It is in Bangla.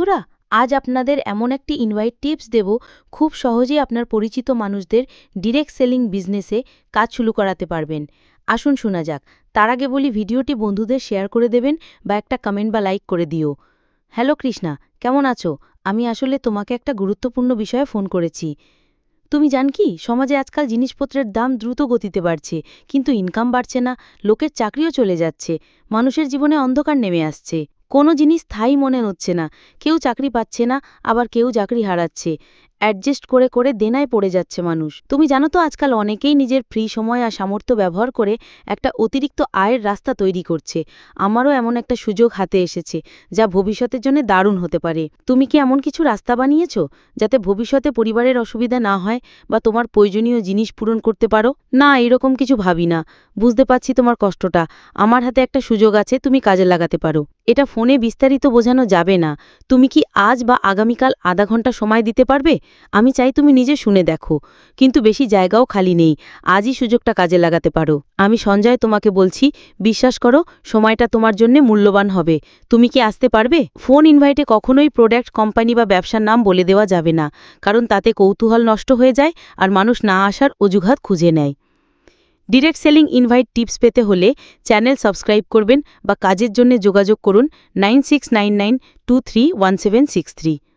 বন্ধুরা, আজ আপনাদের এমন একটি ইনভাইট টিপস দেব, খুব সহজেই আপনার পরিচিত মানুষদের ডিরেক্ট সেলিং বিজনেসে কাজ শুরু করাতে পারবেন। আসুন শোনা যাক। তার আগে বলি, ভিডিওটি বন্ধুদের শেয়ার করে দেবেন বা একটা কমেন্ট বা লাইক করে দিও। হ্যালো কৃষ্ণা, কেমন আছো? আমি আসলে তোমাকে একটা গুরুত্বপূর্ণ বিষয়ে ফোন করেছি। তুমি জান কি, সমাজে আজকাল জিনিসপত্রের দাম দ্রুত গতিতে বাড়ছে, কিন্তু ইনকাম বাড়ছে না, লোকের চাকরিও চলে যাচ্ছে, মানুষের জীবনে অন্ধকার নেমে আসছে। কোনো জিনিস স্থায়ী মনে হচ্ছে না, কেউ চাকরি পাচ্ছে না, আবার কেউ চাকরি হারাচ্ছে। অ্যাডজাস্ট করে করে দেনায় পড়ে যাচ্ছে মানুষ। তুমি জানো তো, আজকাল অনেকেই নিজের ফ্রি সময় আর সামর্থ্য ব্যবহার করে একটা অতিরিক্ত আয়ের রাস্তা তৈরি করছে। আমারও এমন একটা সুযোগ হাতে এসেছে, যা ভবিষ্যতের জন্য দারুণ হতে পারে। তুমি কি এমন কিছু রাস্তা বানিয়েছো, যাতে ভবিষ্যতে পরিবারের অসুবিধা না হয় বা তোমার প্রয়োজনীয় জিনিস পূরণ করতে পারো? না, এরকম কিছু ভাবি না। বুঝতে পারছি তোমার কষ্টটা। আমার হাতে একটা সুযোগ আছে, তুমি কাজে লাগাতে পারো। এটা ফোনে বিস্তারিত বোঝানো যাবে না। তুমি কি আজ বা আগামীকাল আধা ঘন্টা সময় দিতে পারবে? আমি চাই তুমি নিজে শুনে দেখো। কিন্তু বেশি জায়গাও খালি নেই, আজই সুযোগটা কাজে লাগাতে পারো। আমি সঞ্জয় তোমাকে বলছি, বিশ্বাস করো, সময়টা তোমার জন্য মূল্যবান হবে। তুমি কি আসতে পারবে? ফোন ইনভাইটে কখনোই প্রোডাক্ট, কোম্পানি বা ব্যবসার নাম বলে দেওয়া যাবে না, কারণ তাতে কৌতূহল নষ্ট হয়ে যায় আর মানুষ না আসার অজুহাত খুঁজে নেয়। ডিরেক্ট সেলিং ইনভাইট টিপস পেতে হলে চ্যানেল সাবস্ক্রাইব করবেন বা কাজের জন্য যোগাযোগ করুন 9699231763।